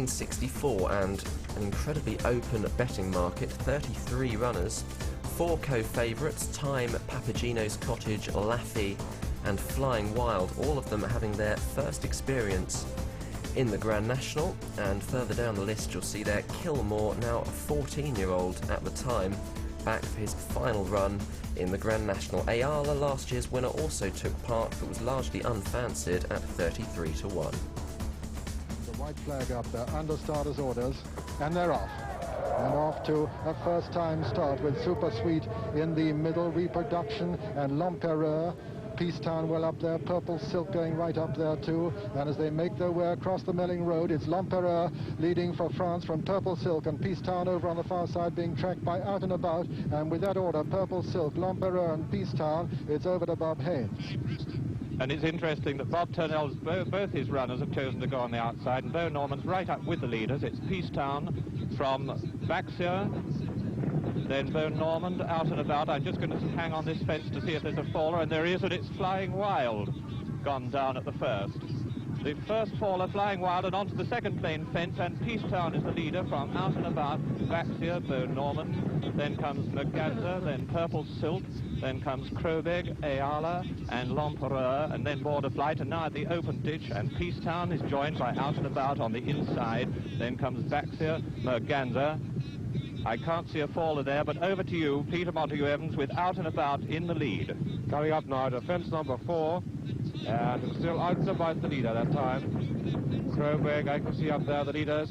1964, and an incredibly open betting market, 33 runners, 4 co-favourites, Time, Papagino's Cottage, Laffey and Flying Wild, all of them having their first experience in the Grand National. And further down the list you'll see there Kilmore, now a 14-year-old at the time, back for his final run in the Grand National. Ayala, last year's winner, also took part but was largely unfancied at 33 to 1. The white flag up there, under starters orders, and they're off. And off to a first-time start with Super Sweet in the middle, Reproduction and L'Empereur. Peacetown well up there, Purple Silk going right up there too, and as they make their way across the Melling Road, it's L'Empereur leading for France from Purple Silk, and Peacetown over on the far side being tracked by Out and About, and with that order, Purple Silk, L'Empereur and Peacetown, it's over to Bob Haynes. And it's interesting that Bob Turnell's, both his runners have chosen to go on the outside, and Beau Norman's right up with the leaders. It's Peacetown from Baxia, then Beau Norman, Out and About. I'm just going to hang on this fence to see if there's a faller, and there is, and it's Flying Wild, gone down at the first. The first faller, Flying Wild, and onto the second plain fence, and Peacetown is the leader from Out and About, Baxia, Beau Norman, then comes Merganza, then Purple Silk, then comes Crowbeg, Ayala, and L'Empereur, and then Border Flight, and now at the open ditch, and Peacetown is joined by Out and About on the inside, then comes Baxia, Merganza. I can't see a faller there, but over to you, Peter Montague-Evans, with Out and About in the lead. Coming up now to fence number 4, and it's still Out and About the leader that time. Crowbeg, I can see up there the leaders,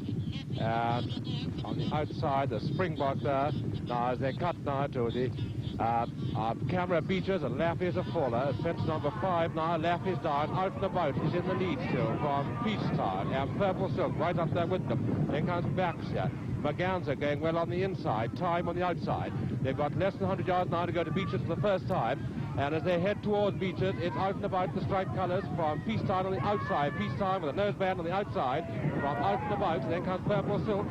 and on the outside the Springbok there. Now as they cut now to the Camera Beaches, and Laffey is a faller. At fence number 5 now, Laffey's down, Out and About is in the lead still from Peacetown, and Purple Silk right up there with them. Then comes Baxia. Merganza going well on the inside, Time on the outside. They've got less than 100 yards now to go to Beaches for the first time, and as they head towards Beaches, it's Out and About the striped colours from Peacetown on the outside. Peacetown with a noseband on the outside from Out and About. Then comes Purple Silk.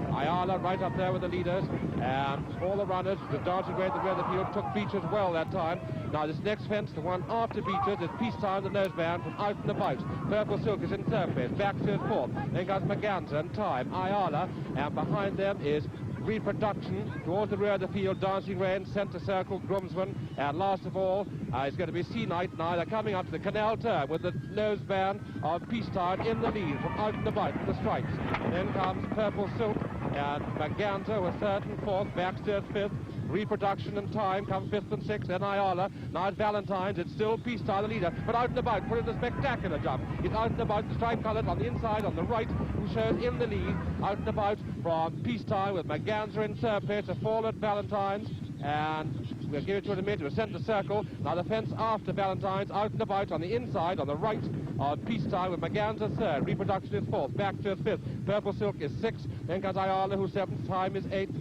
Ayala right up there with the leaders, and all the runners, the dancing way at the rear of the field, took Beaches well that time. Now this next fence, the one after Beaches, is Peacetown, the noseband from Out and About. Purple Silk is in third place, Baxter is fourth, then comes Merganza and Time, Ayala, and behind them is Reproduction, towards the rear of the field, Dancing Rain, centre circle, Groomsman, and last of all, it's going to be Sea Night now. They're coming up to the canal turn with the noseband of Peacetown in the lead from Out and About for the stripes. Then comes Purple Silk, and Merganza was third and fourth, Baxter fifth, Reproduction and Time comes fifth and sixth, then Ayala. Now it's Valentine's, it's still Peacetown the leader, but Out and About put in a spectacular jump. It's Out and About, the stripe colours on the inside, on the right, who shows in the lead. Out and About from Peacetown with Merganza in third place, a fall at Valentine's, and we'll give it to him in a minute to a centre circle. Now the fence after Valentine's, Out and About on the inside, on the right of Peacetown with Merganza third, Reproduction is fourth, Baxter is fifth, Purple Silk is sixth, then comes Ayala, who's seventh, Time is eighth,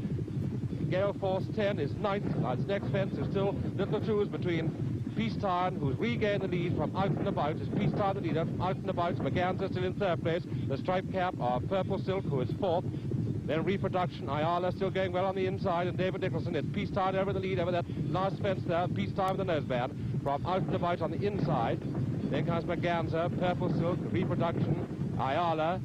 Gale Force 10 is ninth. Now its next fence is still little twos between Peacetown, who's regained the lead from Out and About, is Peacetown the leader from Out and About, Merganza still in third place, the striped cap of Purple Silk, who is fourth, then Reproduction, Ayala still going well on the inside, and David Nicholson. It's Peacetown over the lead over that last fence there, Peacetown with the noseband from Out and About on the inside. Then comes Merganza, Purple Silk, Reproduction, Ayala,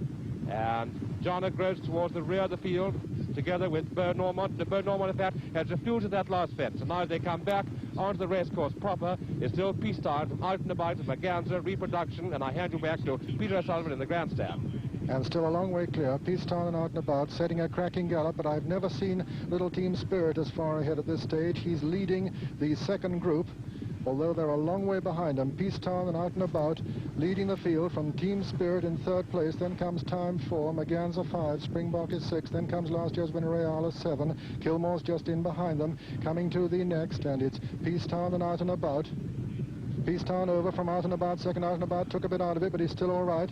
and John Gross towards the rear of the field, together with Beau Norman. The Beau Norman, in fact, has refused that last fence, and now as they come back onto the racecourse proper, is still Peacetown from Out and About, Merganza, Reproduction, and I hand you back to Peter O'Sullivan in the grandstand. And still a long way clear. Peacetown and Out and About setting a cracking gallop, but I've never seen Little Team Spirit as far ahead at this stage. He's leading the second group, although they're a long way behind him. Peacetown and Out and About leading the field from Team Spirit in third place. Then comes Time 4, Merganza 5, Springbok is 6. Then comes last year's winner Ayala 7. Kilmore's just in behind them. Coming to the next, and it's Peacetown and Out and About. Peacetown over from Out and About. Second Out and About took a bit out of it, but he's still all right.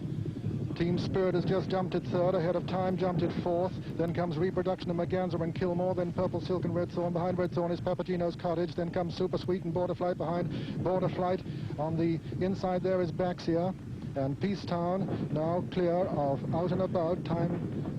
Team Spirit has just jumped at third, ahead of Time, jumped at fourth. Then comes Reproduction of Merganza and Kilmore. Then Purple Silk and Red Thorn. Behind Red Thorn is Papagino's Cottage. Then comes Super Sweet and Border Flight behind Border Flight. On the inside there is Baxia. and Peacetown now clear of Out and About.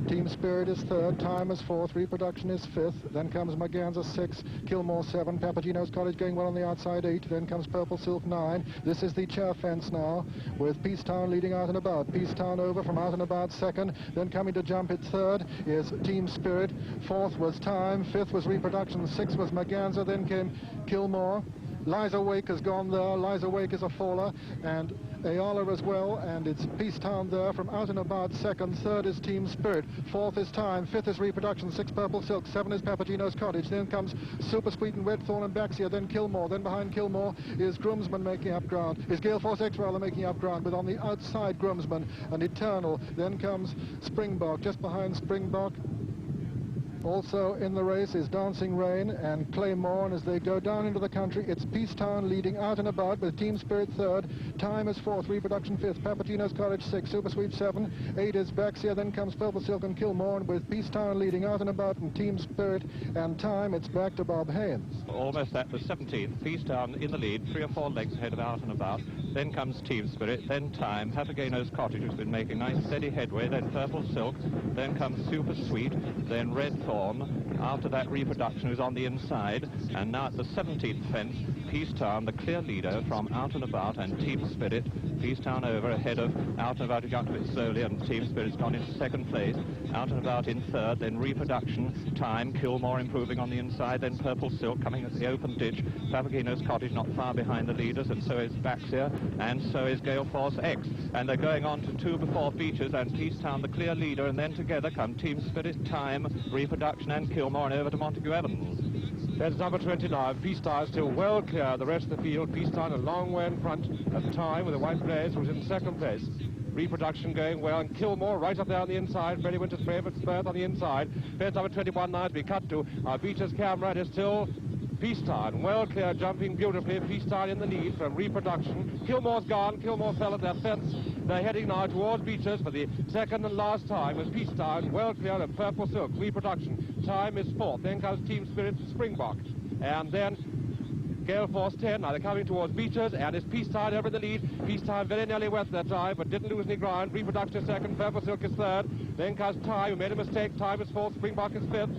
Team Spirit is third, Time is fourth, Reproduction is fifth, then comes Maganza 6, Kilmore 7, Papagino's Cottage going well on the outside 8, then comes Purple Silk 9. This is the chair fence now, with Peacetown leading Out and About. Peacetown over from Out and About second, then coming to jump it third is Team Spirit, fourth was Time, fifth was Reproduction, sixth was Maganza, then came Kilmore. Liza Wake has gone there, Liza Wake is a faller, and Ayala as well, and it's Peacetown there from Out and About second, third is Team Spirit, fourth is Time, fifth is Reproduction, sixth Purple Silk, seven is Papagino's Cottage, then comes Super Sweet and Red Thorn and Baxia, then Kilmore, then behind Kilmore is Groomsman making up ground, is Gale Force X rather making up ground, but on the outside Groomsman and Eternal, then comes Springbok, just behind Springbok. Also in the race is Dancing Rain and Claymore, and as they go down into the country, it's Peacetown leading Out and About with Team Spirit third, Time is fourth, Reproduction fifth, Papagino's Cottage sixth, Super Sweet 7, 8 is Baxia, then comes Purple Silk and Kilmore, and with Peacetown leading Out and About and Team Spirit and Time, it's back to Bob Haynes. Almost at the 17th, Peacetown in the lead, 3 or 4 lengths ahead of Out and About, then comes Team Spirit, then Time, Papagino's Cottage, who's been making nice steady headway, then Purple Silk, then comes Super Sweet, then Red Thorn, after that Reproduction who's on the inside, and now at the 17th fence, Peacetown, the clear leader from Out and About and Team Spirit. Peacetown over ahead of Out and About, who got a bit slowly, and Team Spirit's gone into second place. Out and About in third, then Reproduction, Time, Kilmore improving on the inside, then Purple Silk coming at the open ditch. Papagino's Cottage not far behind the leaders, and so is Baxia, and so is Gale Force X. And they're going on to 2 before Beaches, and Peacetown the clear leader, and then together come Team Spirit, Time, Reproduction and Kilmore, and over to Montague Evans. That's number 29. Peacetown still well clear of the rest of the field. Peacetown a long way in front of Time with a white blaze, who's in second place. Reproduction going well, and Kilmore right up there on the inside. Freddie Winter's favorite Spurs on the inside. Fence number 21 now to be cut to our Beacher's camera. It is still Peacetown, well clear, jumping beautifully. Peacetown in the lead from Reproduction. Kilmore's gone. Kilmore fell at that fence. They're heading now towards Beaches for the second and last time as Peacetown, well clear of Purple Silk. Reproduction. Time is fourth. Then comes Team Spirit, Springbok. And then Gale Force 10. Now they're coming towards Beaches, and it's Peacetown over the lead. Peacetown very nearly wet that time, but didn't lose any ground. Reproduction second. Purple Silk is third. Then comes Time, who made a mistake. Time is fourth. Springbok is fifth.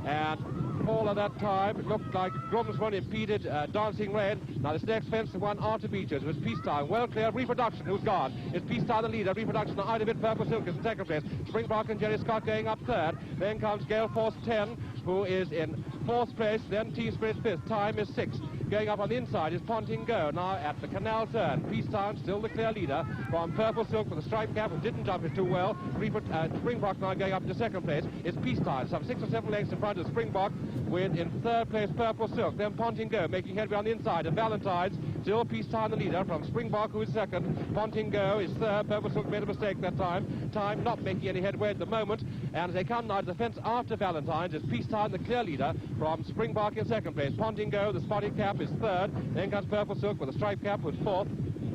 And all of that time, it looked like Groomsman impeded Dancing Rain. Now this next fence, the one onto Beaches, was Peacetown, well clear. Reproduction, who's gone. It's Peacetown the leader. Reproduction out of it. Purple Silk is in second place. Springbok and Jerry Scott going up third. Then comes Gale Force 10, who is in fourth place. Then Team Spirit fifth. Time is sixth. Going up on the inside is Ponting Go, now at the canal turn. Peacetown still the clear leader from Purple Silk with the stripe cap, who didn't jump it too well. Springbok now going up into second place. It's Peacetown, some 6 or 7 lengths in front of Springbok, with in third place Purple Silk. Then Ponting Go making headway on the inside. And Valentine's still Peacetown the leader from Springbok, who is second. Ponting Go is third. Purple Silk made a mistake that time. Time not making any headway at the moment. And as they come now to the fence after Valentine's, it's Peacetown the clear leader from Springbok in second place. Ponting Go, the spotted cap, is third. Then comes Purple Silk with a stripe cap, who's fourth.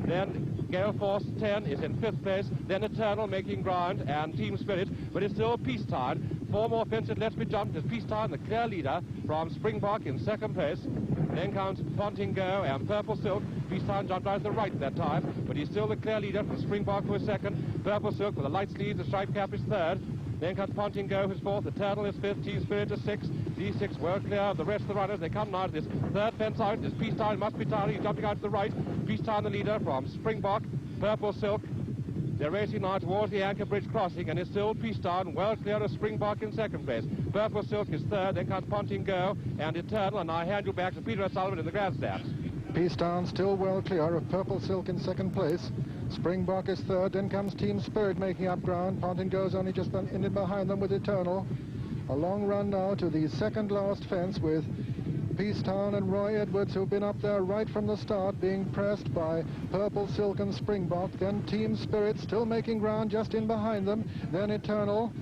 Then Gale Force 10 is in fifth place. Then Eternal making ground, and Team Spirit, but it's still Peacetown. 4 more fences left to be jumped. It's Peacetown the clear leader from Springbok in second place. Then comes Ponting Go and Purple Silk. Peacetown jumped out to the right that time, but he's still the clear leader from Springbok, who is second. Purple Silk with a light sleeve, the stripe cap is third. Then comes Ponting Go, who's fourth. Eternal is fifth. Team Spirit is sixth. These 6 well clear of the rest of the runners. They come now to this third fence out. This Peacetown must be tired. He's jumping out to the right. Peacetown the leader from Springbok. Purple Silk. They're racing now towards the Anchor Bridge crossing, and it's still Peacetown, well clear of Springbok in second place. Purple Silk is third. Then comes Ponting Go and Eternal. And I hand you back to Peter O'Sullivan in the grandstands. Peacetown still well clear of Purple Silk in second place. Springbok is third, then comes Team Spirit making up ground. Ponting Go's only just in behind them with Eternal. A long run now to the second last fence with Peacetown and Roy Edwards, who've been up there right from the start, being pressed by Purple Silk and Springbok. Then Team Spirit still making ground just in behind them. Then Eternal,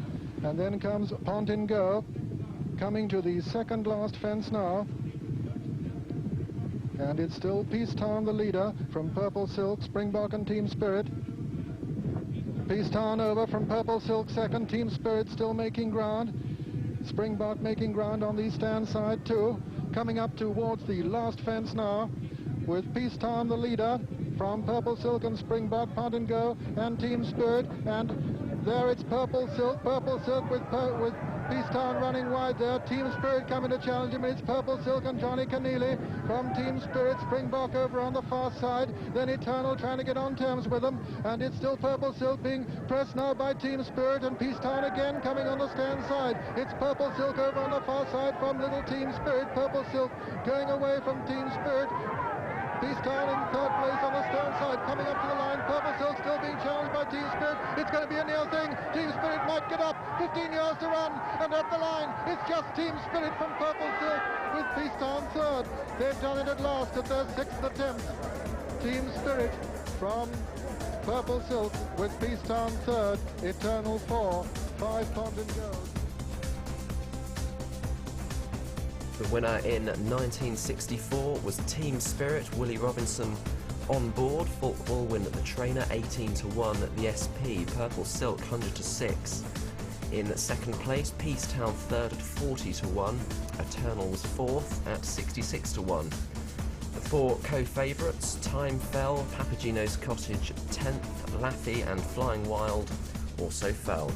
and then comes Ponting Go, coming to the second last fence now. And it's still Peacetown the leader from Purple Silk, Springbok and Team Spirit. Peacetown over from Purple Silk second. Team Spirit still making ground. Springbok making ground on the stand side too. Coming up towards the last fence now with Peacetown the leader from Purple Silk and Springbok, Pound and Go, and Team Spirit, and there it's Purple Silk with Peacetown running wide there. Team Spirit coming to challenge him. It's Purple Silk and Johnny Kenneally from Team Spirit. Springbok over on the far side. Then Eternal trying to get on terms with them. And it's still Purple Silk being pressed now by Team Spirit. And Peacetown again coming on the stand side. It's Purple Silk over on the far side from Little Team Spirit. Purple Silk going away from Team Spirit. Peacetown in third place on the stern side, coming up to the line. Purple Silk still being challenged by Team Spirit. It's going to be a near thing. Team Spirit might get up. 15 yards to run, and at the line, it's just Team Spirit from Purple Silk with Peacetown third. They've done it at last at their 6th attempt. Team Spirit from Purple Silk with Peacetown third. Eternal 4, 5 Pound and Go. The winner in 1964 was Team Spirit. Willie Robinson on board. Football win at the trainer, 18-1 at the SP. Purple Silk, 100-6. In second place, Peacetown third at 40-1. Eternal was fourth at 66-1. The four co-favourites, Time Fell, Papagino's Cottage 10th, Laffy and Flying Wild also fell.